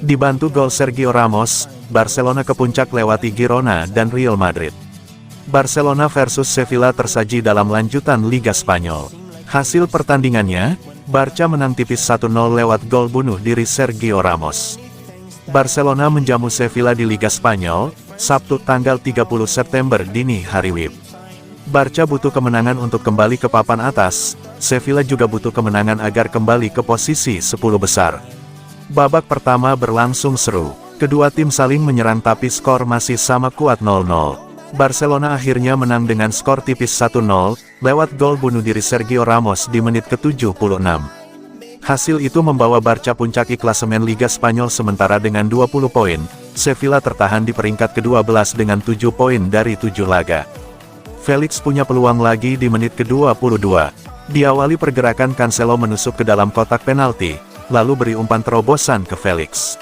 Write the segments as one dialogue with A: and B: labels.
A: Dibantu gol Sergio Ramos, Barcelona ke puncak lewati Girona dan Real Madrid. Barcelona versus Sevilla tersaji dalam lanjutan Liga Spanyol. Hasil pertandingannya, Barca menang tipis 1-0 lewat gol bunuh diri Sergio Ramos. Barcelona menjamu Sevilla di Liga Spanyol, Sabtu tanggal 30 September dini hari WIB. Barca butuh kemenangan untuk kembali ke papan atas, Sevilla juga butuh kemenangan agar kembali ke posisi 10 besar. Babak pertama berlangsung seru, kedua tim saling menyerang tapi skor masih sama kuat 0-0. Barcelona akhirnya menang dengan skor tipis 1-0, lewat gol bunuh diri Sergio Ramos di menit ke-76. Hasil itu membawa Barca puncaki klasemen Liga Spanyol sementara dengan 20 poin, Sevilla tertahan di peringkat ke-12 dengan 7 poin dari 7 laga. Felix punya peluang lagi di menit ke-22. Diawali pergerakan Cancelo menusuk ke dalam kotak penalti, lalu beri umpan terobosan ke Felix.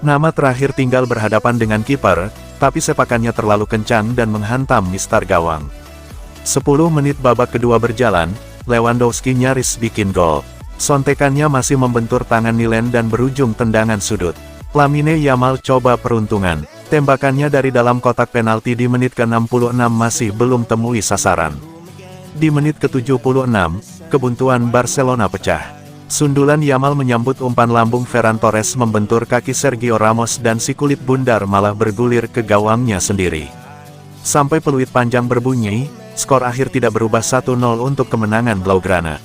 A: Nama terakhir tinggal berhadapan dengan kiper, tapi sepakannya terlalu kencang dan menghantam mistar gawang. 10 menit babak kedua berjalan, Lewandowski nyaris bikin gol. Sontekannya masih membentur tangan Nilen dan berujung tendangan sudut. Lamine Yamal coba peruntungan. Tembakannya dari dalam kotak penalti di menit ke-66 masih belum temui sasaran. Di menit ke-76, kebuntuan Barcelona pecah. Sundulan Yamal menyambut umpan lambung Ferran Torres membentur kaki Sergio Ramos dan si kulit bundar malah bergulir ke gawangnya sendiri. Sampai peluit panjang berbunyi, skor akhir tidak berubah 1-0 untuk kemenangan Blaugrana.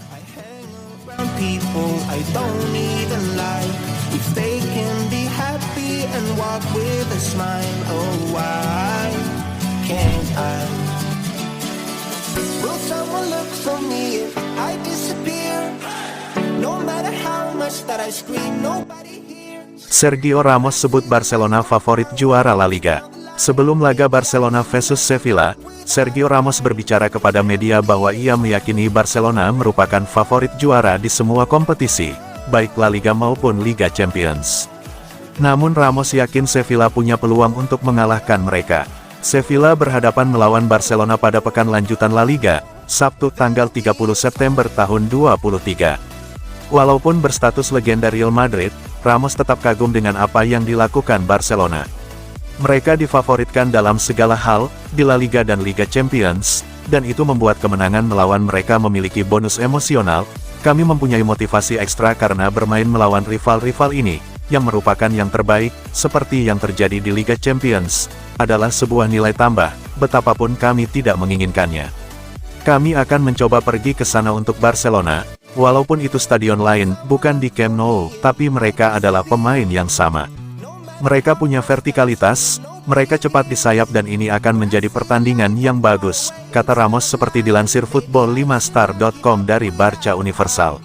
A: Sergio Ramos sebut Barcelona favorit juara La Liga. Sebelum laga Barcelona versus Sevilla, Sergio Ramos berbicara kepada media bahwa ia meyakini Barcelona merupakan favorit juara di semua kompetisi, baik La Liga maupun Liga Champions. Namun Ramos yakin Sevilla punya peluang untuk mengalahkan mereka. Sevilla berhadapan melawan Barcelona pada pekan lanjutan La Liga, Sabtu tanggal 30 September tahun 2023. Walaupun berstatus legenda Real Madrid, Ramos tetap kagum dengan apa yang dilakukan Barcelona. Mereka difavoritkan dalam segala hal, di La Liga dan Liga Champions, dan itu membuat kemenangan melawan mereka memiliki bonus emosional. Kami mempunyai motivasi ekstra karena bermain melawan rival-rival ini, yang merupakan yang terbaik, seperti yang terjadi di Liga Champions, adalah sebuah nilai tambah, betapapun kami tidak menginginkannya. Kami akan mencoba pergi ke sana untuk Barcelona, walaupun itu stadion lain, bukan di Camp Nou, tapi mereka adalah pemain yang sama. Mereka punya vertikalitas, mereka cepat di sayap dan ini akan menjadi pertandingan yang bagus, kata Ramos seperti dilansir Football5star.com dari Barca Universal.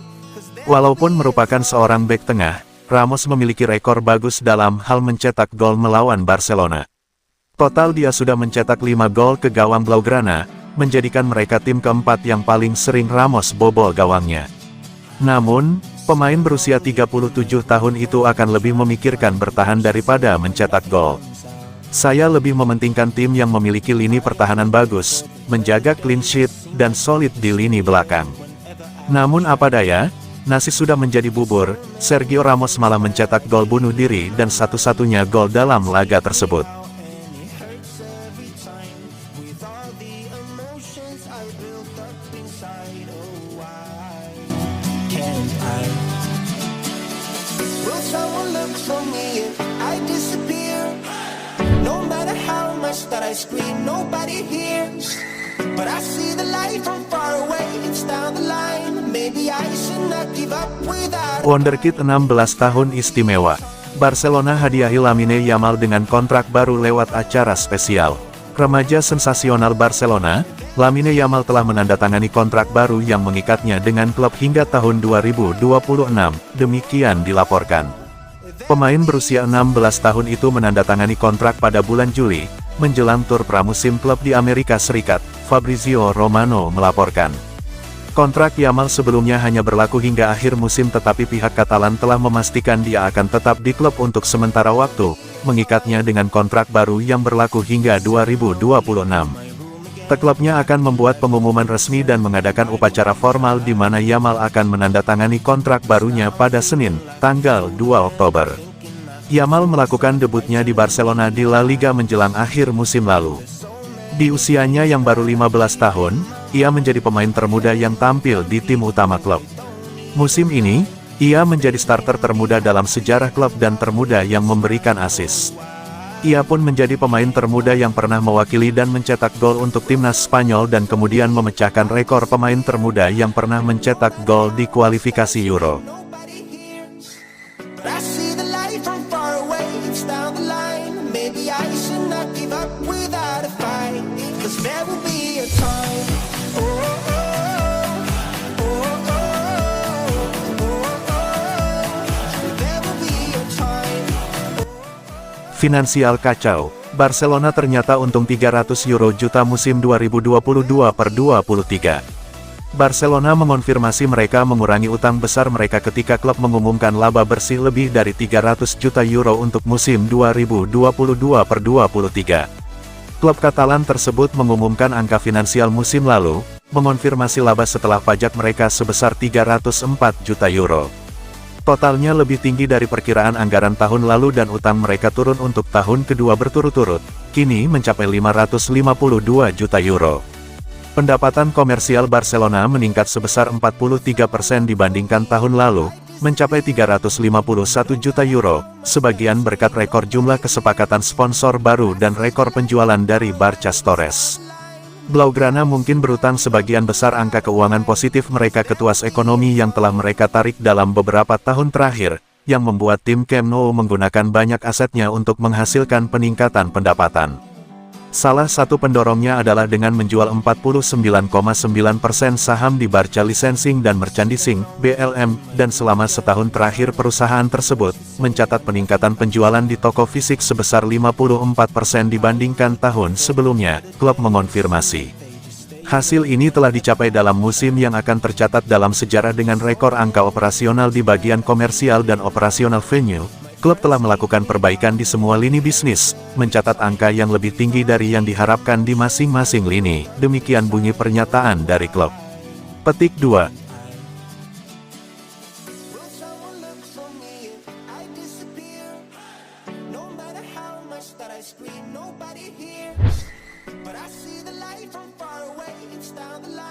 A: Walaupun merupakan seorang bek tengah, Ramos memiliki rekor bagus dalam hal mencetak gol melawan Barcelona. Total dia sudah mencetak 5 gol ke gawang Blaugrana, menjadikan mereka tim keempat yang paling sering Ramos bobol gawangnya. Namun, pemain berusia 37 tahun itu akan lebih memikirkan bertahan daripada mencetak gol. Saya lebih mementingkan tim yang memiliki lini pertahanan bagus, menjaga clean sheet, dan solid di lini belakang. Namun apa daya, nasi sudah menjadi bubur, Sergio Ramos malah mencetak gol bunuh diri dan satu-satunya gol dalam laga tersebut.
B: That I scream, nobody hears, but I see the light from far away, it's down the line, maybe I should not give up without.
A: Wonderkid 16 tahun istimewa. Barcelona hadiahi Lamine Yamal dengan kontrak baru lewat acara spesial. Remaja sensasional Barcelona, Lamine Yamal telah menandatangani kontrak baru yang mengikatnya dengan klub hingga tahun 2026, demikian dilaporkan. Pemain berusia 16 tahun itu menandatangani kontrak pada bulan Juli, menjelang tur pramusim klub di Amerika Serikat, Fabrizio Romano melaporkan. Kontrak Yamal sebelumnya hanya berlaku hingga akhir musim tetapi pihak Katalan telah memastikan dia akan tetap di klub untuk sementara waktu, mengikatnya dengan kontrak baru yang berlaku hingga 2026. Klubnya akan membuat pengumuman resmi dan mengadakan upacara formal di mana Yamal akan menandatangani kontrak barunya pada Senin, tanggal 2 Oktober. Yamal melakukan debutnya di Barcelona di La Liga menjelang akhir musim lalu. Di usianya yang baru 15 tahun, ia menjadi pemain termuda yang tampil di tim utama klub. Musim ini, ia menjadi starter termuda dalam sejarah klub dan termuda yang memberikan assist. Ia pun menjadi pemain termuda yang pernah mewakili dan mencetak gol untuk timnas Spanyol dan kemudian memecahkan rekor pemain termuda yang pernah mencetak gol di kualifikasi Euro.
B: Nobody hears, but I see the light from far away. It's down the line. Maybe I should not give up without a fight. 'Cause there will be a time. Oh, oh, oh, oh, oh, oh, oh. There will be a time.
A: Finansial kacau, Barcelona ternyata untung €300 juta musim 2022/23. Barcelona mengonfirmasi mereka mengurangi utang besar mereka ketika klub mengumumkan laba bersih lebih dari €300 juta untuk musim 2022/23. Klub Katalan tersebut mengumumkan angka finansial musim lalu, mengonfirmasi laba setelah pajak mereka sebesar €304 juta. Totalnya lebih tinggi dari perkiraan anggaran tahun lalu dan utang mereka turun untuk tahun kedua berturut-turut, kini mencapai €552 juta. Pendapatan komersial Barcelona meningkat sebesar 43% dibandingkan tahun lalu, mencapai €351 juta, sebagian berkat rekor jumlah kesepakatan sponsor baru dan rekor penjualan dari Barça Stores. Blaugrana mungkin berutang sebagian besar angka keuangan positif mereka ke tuas ekonomi yang telah mereka tarik dalam beberapa tahun terakhir, yang membuat tim Camp Nou menggunakan banyak asetnya untuk menghasilkan peningkatan pendapatan. Salah satu pendorongnya adalah dengan menjual 49,9% saham di Barça Licensing dan Merchandising, BLM, dan selama setahun terakhir perusahaan tersebut mencatat peningkatan penjualan di toko fisik sebesar 54% dibandingkan tahun sebelumnya, klub mengonfirmasi. Hasil ini telah dicapai dalam musim yang akan tercatat dalam sejarah dengan rekor angka operasional di bagian komersial dan operasional venue. Klub telah melakukan perbaikan di semua lini bisnis, mencatat angka yang lebih tinggi dari yang diharapkan di masing-masing lini. Demikian bunyi pernyataan dari klub. Petik 2.
B: Will someone look for me if I disappear? No matter how much that I scream, nobody hears. But I see the light from far away. It's down the line.